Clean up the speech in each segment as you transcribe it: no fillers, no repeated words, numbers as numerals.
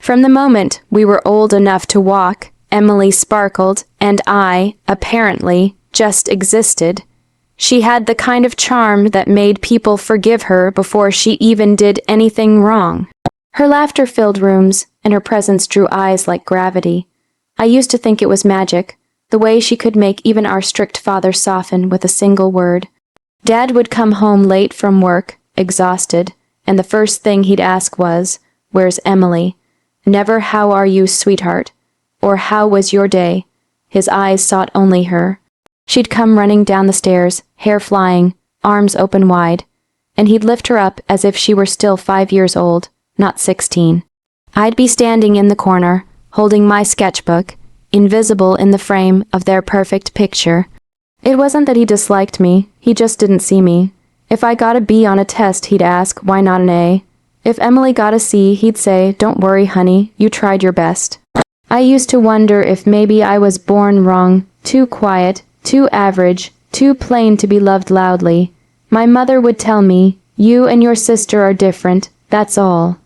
From the moment we were old enough to walk, Emily sparkled, and I, apparently, just existed. She had the kind of charm that made people forgive her before she even did anything wrong. Her laughter filled rooms, and her presence drew eyes like gravity. I used to think it was magic, the way she could make even our strict father soften with a single word. Dad would come home late from work, exhausted, and the first thing he'd ask was, "Where's Emily?" Never, "How are you, sweetheart?" or "How was your day?" His eyes sought only her. She'd come running down the stairs, hair flying, arms open wide, and he'd lift her up as if she were still 5 years old, not 16. I'd be standing in the corner, holding my sketchbook, invisible in the frame of their perfect picture. It wasn't that he disliked me, he just didn't see me. If I got a B on a test, he'd ask, "Why not an A?" If Emily got a C, he'd say, "Don't worry, honey, you tried your best." I used to wonder if maybe I was born wrong, too quiet, too average, too plain to be loved loudly. My mother would tell me, "You and your sister are different, that's all."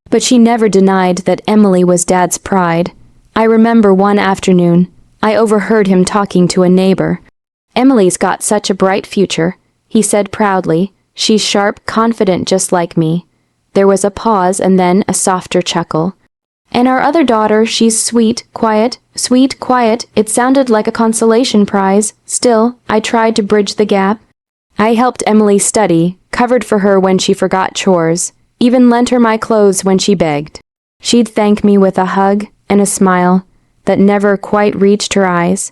But she never denied that Emily was Dad's pride. I remember one afternoon, I overheard him talking to a neighbor. "Emily's got such a bright future," he said proudly. "She's sharp, confident just like me." There was a pause and then a softer chuckle. "And our other daughter, she's sweet, quiet, it sounded like a consolation prize. Still, I tried to bridge the gap. I helped Emily study, covered for her when she forgot chores, even lent her my clothes when she begged. She'd thank me with a hug and a smile that never quite reached her eyes.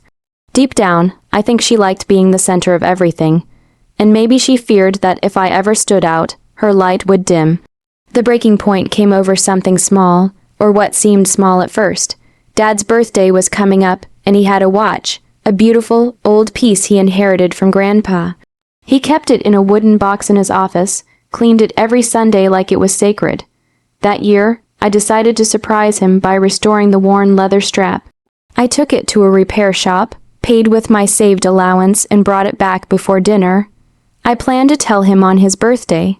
Deep down, I think she liked being the center of everything, and maybe she feared that if I ever stood out, her light would dim. The breaking point came over something small, or what seemed small at first. Dad's birthday was coming up, and he had a watch, a beautiful, old piece he inherited from Grandpa. He kept it in a wooden box in his office, cleaned it every Sunday like it was sacred. That year, I decided to surprise him by restoring the worn leather strap. I took it to a repair shop, paid with my saved allowance, and brought it back before dinner. I planned to tell him on his birthday.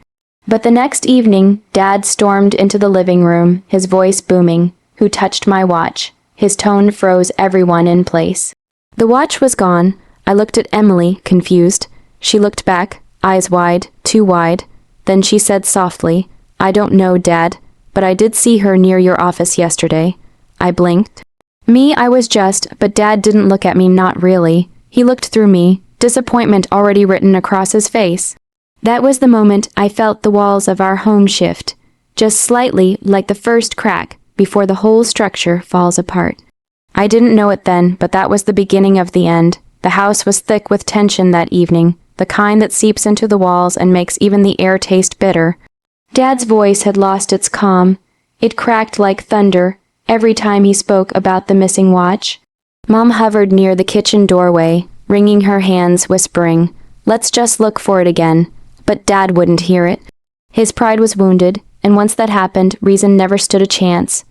But the next evening, Dad stormed into the living room, his voice booming. "Who touched my watch?" His tone froze everyone in place. The watch was gone. I looked at Emily, confused. She looked back, eyes wide, too wide. Then she said softly, "I don't know, Dad, but I did see her near your office yesterday." I blinked. I was just, but Dad didn't look at me, not really. He looked through me, disappointment already written across his face. That was the moment I felt the walls of our home shift, just slightly like the first crack before the whole structure falls apart. I didn't know it then, but that was the beginning of the end. The house was thick with tension that evening, the kind that seeps into the walls and makes even the air taste bitter. Dad's voice had lost its calm. It cracked like thunder every time he spoke about the missing watch. Mom hovered near the kitchen doorway, wringing her hands, whispering, "Let's just look for it again." But Dad wouldn't hear it. His pride was wounded, and once that happened, reason never stood a chance.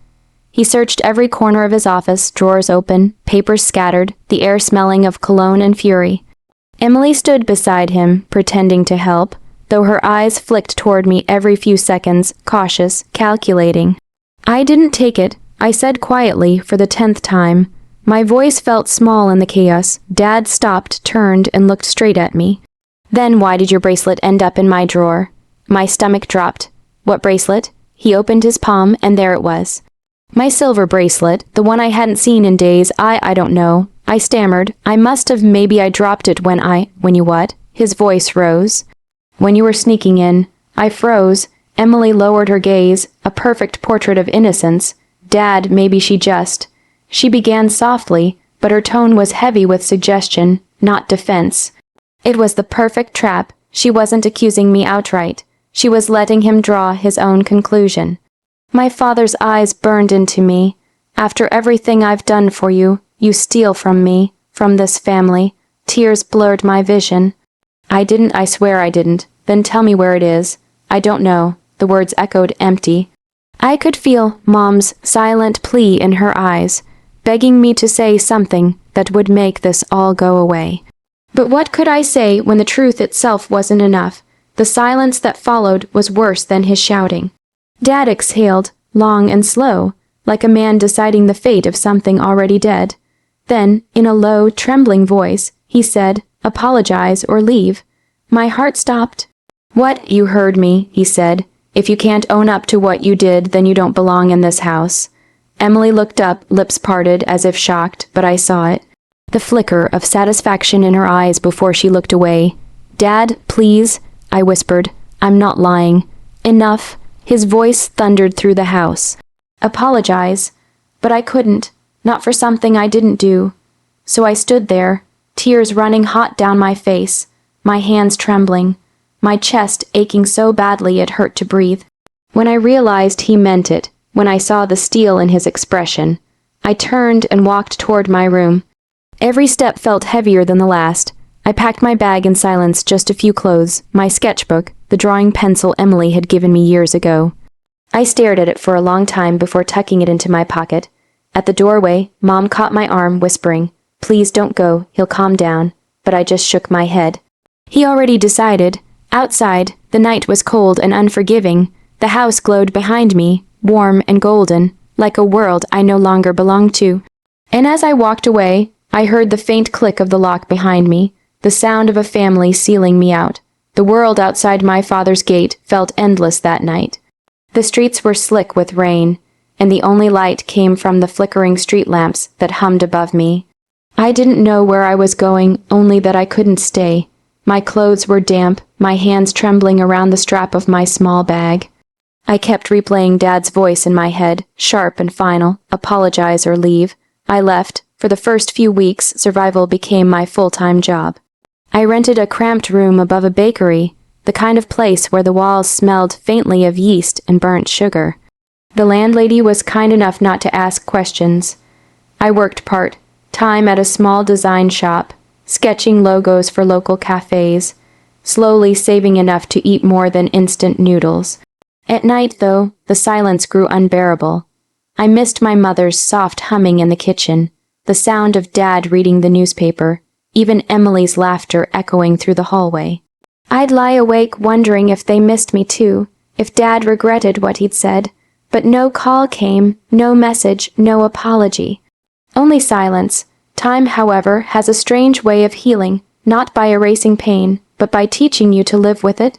He searched every corner of his office, drawers open, papers scattered, the air smelling of cologne and fury. Emily stood beside him, pretending to help, though her eyes flicked toward me every few seconds, cautious, calculating. I didn't take it, I said quietly for the 10th time. My voice felt small in the chaos. Dad stopped, turned, and looked straight at me. "Then why did your bracelet end up in my drawer?" My stomach dropped. "What bracelet?" He opened his palm, and there it was. My silver bracelet, the one I hadn't seen in days. I don't know. I stammered. Maybe I dropped it when you what? His voice rose. "When you were sneaking in." I froze. Emily lowered her gaze, a perfect portrait of innocence. "Dad, maybe she just." She began softly, but her tone was heavy with suggestion, not defense. It was the perfect trap. She wasn't accusing me outright. She was letting him draw his own conclusion. My father's eyes burned into me. "After everything I've done for you, you steal from me, from this family." Tears blurred my vision. I swear I didn't." "Then tell me where it is." "I don't know." The words echoed empty. I could feel Mom's silent plea in her eyes, begging me to say something that would make this all go away. But what could I say when the truth itself wasn't enough? The silence that followed was worse than his shouting. Dad exhaled, long and slow, like a man deciding the fate of something already dead. Then, in a low, trembling voice, he said, "Apologize or leave." My heart stopped. "What? You heard me," he said. "If you can't own up to what you did, then you don't belong in this house." Emily looked up, lips parted as if shocked, but I saw it. The flicker of satisfaction in her eyes before she looked away. "Dad, please," I whispered. "I'm not lying." "Enough." His voice thundered through the house. "Apologize." But I couldn't, not for something I didn't do. So I stood there, tears running hot down my face, my hands trembling, my chest aching so badly it hurt to breathe. When I realized he meant it, when I saw the steel in his expression, I turned and walked toward my room. Every step felt heavier than the last. I packed my bag in silence, just a few clothes, my sketchbook, the drawing pencil Emily had given me years ago. I stared at it for a long time before tucking it into my pocket. At the doorway, Mom caught my arm, whispering, "Please don't go, he'll calm down," but I just shook my head. He already decided. Outside, the night was cold and unforgiving. The house glowed behind me, warm and golden, like a world I no longer belonged to. And as I walked away, I heard the faint click of the lock behind me, the sound of a family sealing me out. The world outside my father's gate felt endless that night. The streets were slick with rain, and the only light came from the flickering street lamps that hummed above me. I didn't know where I was going, only that I couldn't stay. My clothes were damp, my hands trembling around the strap of my small bag. I kept replaying Dad's voice in my head, sharp and final, "Apologize or leave." I left. For the first few weeks, survival became my full-time job. I rented a cramped room above a bakery, the kind of place where the walls smelled faintly of yeast and burnt sugar. The landlady was kind enough not to ask questions. I worked part-time at a small design shop, sketching logos for local cafes, slowly saving enough to eat more than instant noodles. At night, though, the silence grew unbearable. I missed my mother's soft humming in the kitchen, the sound of Dad reading the newspaper, even Emily's laughter echoing through the hallway. I'd lie awake wondering if they missed me too, if Dad regretted what he'd said, but no call came, no message, no apology. Only silence. Time, however, has a strange way of healing, not by erasing pain, but by teaching you to live with it.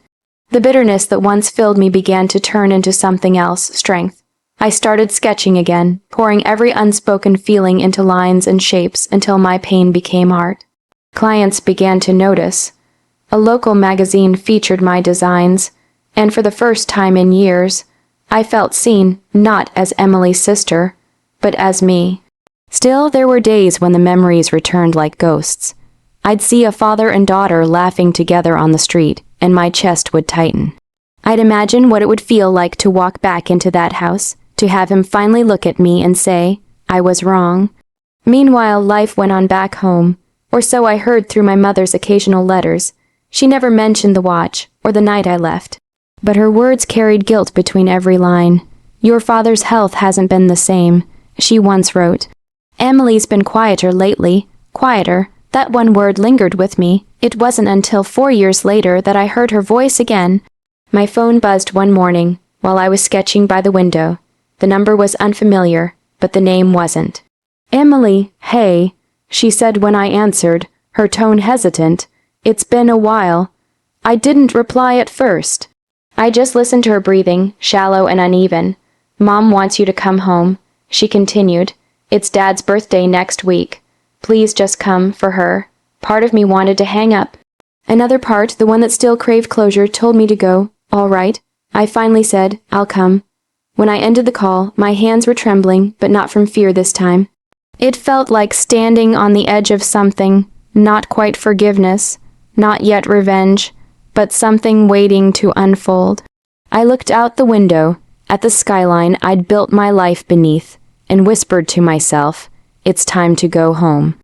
The bitterness that once filled me began to turn into something else, strength. I started sketching again, pouring every unspoken feeling into lines and shapes until my pain became art. Clients began to notice. A local magazine featured my designs, and for the first time in years, I felt seen, not as Emily's sister, but as me. Still, there were days when the memories returned like ghosts. I'd see a father and daughter laughing together on the street, and my chest would tighten. I'd imagine what it would feel like to walk back into that house, to have him finally look at me and say, "I was wrong." Meanwhile, life went on back home, or so I heard through my mother's occasional letters. She never mentioned the watch, or the night I left. But her words carried guilt between every line. "Your father's health hasn't been the same," she once wrote. "Emily's been quieter lately." Quieter, that one word lingered with me. It wasn't until 4 years later that I heard her voice again. My phone buzzed one morning, while I was sketching by the window. The number was unfamiliar, but the name wasn't. "Emily, hey," she said when I answered, her tone hesitant. "It's been a while." I didn't reply at first. I just listened to her breathing, shallow and uneven. "Mom wants you to come home," she continued. "It's Dad's birthday next week. Please just come for her." Part of me wanted to hang up. Another part, the one that still craved closure, told me to go. "All right," I finally said, "I'll come." When I ended the call, my hands were trembling, but not from fear this time. It felt like standing on the edge of something, not quite forgiveness, not yet revenge, but something waiting to unfold. I looked out the window, at the skyline I'd built my life beneath, and whispered to myself, "It's time to go home."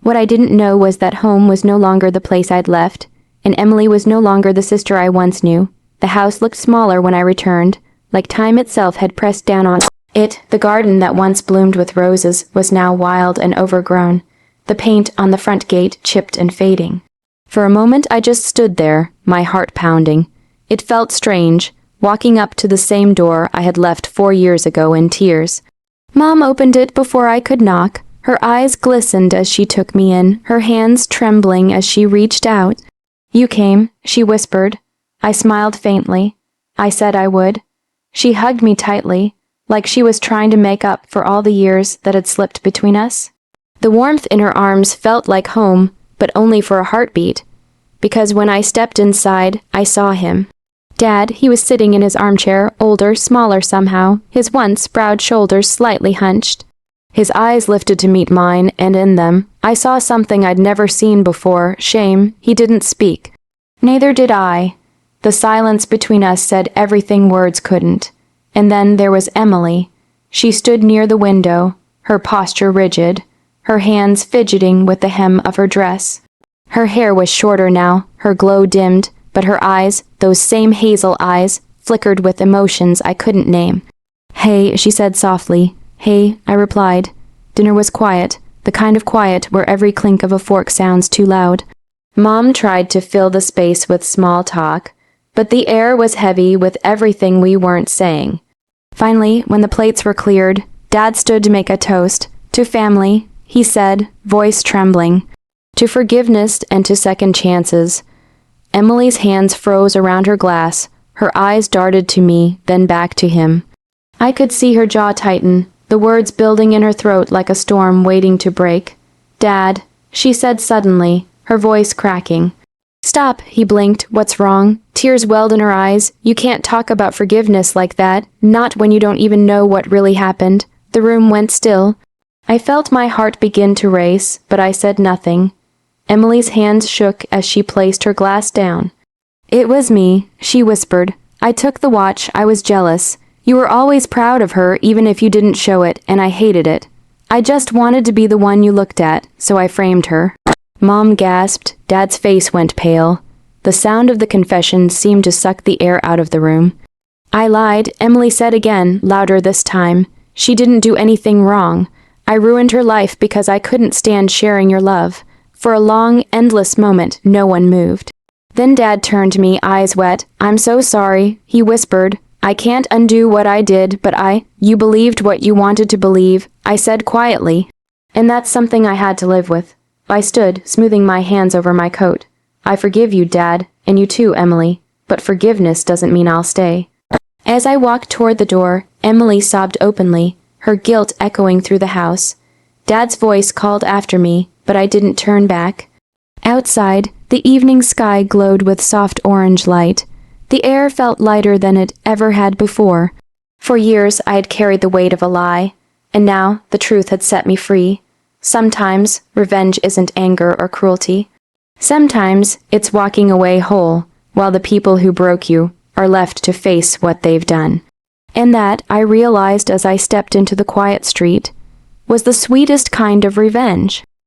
What I didn't know was that home was no longer the place I'd left, and Emily was no longer the sister I once knew. The house looked smaller when I returned, like time itself had pressed down on it. The garden that once bloomed with roses was now wild and overgrown, the paint on the front gate chipped and fading. For a moment I just stood there, my heart pounding. It felt strange, walking up to the same door I had left 4 years ago in tears. Mom opened it before I could knock. Her eyes glistened as she took me in, her hands trembling as she reached out. "You came," she whispered. I smiled faintly. I said I would. She hugged me tightly, like she was trying to make up for all the years that had slipped between us. The warmth in her arms felt like home, but only for a heartbeat, because when I stepped inside, I saw him. Dad, he was sitting in his armchair, older, smaller somehow, his once proud shoulders slightly hunched. His eyes lifted to meet mine, and in them, I saw something I'd never seen before, shame. He didn't speak. Neither did I. The silence between us said everything words couldn't. And then there was Emily. She stood near the window, her posture rigid, her hands fidgeting with the hem of her dress. Her hair was shorter now, her glow dimmed, but her eyes, those same hazel eyes, flickered with emotions I couldn't name. "Hey," she said softly. "Hey," I replied. Dinner was quiet, the kind of quiet where every clink of a fork sounds too loud. Mom tried to fill the space with small talk, but the air was heavy with everything we weren't saying. Finally, when the plates were cleared, Dad stood to make a toast. "To family," he said, voice trembling. "To forgiveness and to second chances." Emily's hands froze around her glass. Her eyes darted to me, then back to him. I could see her jaw tighten, the words building in her throat like a storm waiting to break. "Dad," she said suddenly, her voice cracking. "Stop," he blinked. "What's wrong?" Tears welled in her eyes. "You can't talk about forgiveness like that, not when you don't even know what really happened." The room went still. I felt my heart begin to race, but I said nothing. Emily's hands shook as she placed her glass down. "It was me," she whispered. "I took the watch. I was jealous. You were always proud of her, even if you didn't show it, and I hated it. I just wanted to be the one you looked at, so I framed her." Mom gasped. Dad's face went pale. The sound of the confession seemed to suck the air out of the room. "I lied," Emily said again, louder this time. "She didn't do anything wrong. I ruined her life because I couldn't stand sharing your love." For a long, endless moment, no one moved. Then Dad turned to me, eyes wet. "I'm so sorry," he whispered. "I can't undo what I did, but you believed what you wanted to believe," I said quietly. "And that's something I had to live with." I stood, smoothing my hands over my coat. "I forgive you, Dad, and you too, Emily, but forgiveness doesn't mean I'll stay." As I walked toward the door, Emily sobbed openly, her guilt echoing through the house. Dad's voice called after me, but I didn't turn back. Outside, the evening sky glowed with soft orange light. The air felt lighter than it ever had before. For years I had carried the weight of a lie, and now the truth had set me free. Sometimes revenge isn't anger or cruelty. Sometimes it's walking away whole, while the people who broke you are left to face what they've done. And that, I realized as I stepped into the quiet street, was the sweetest kind of revenge.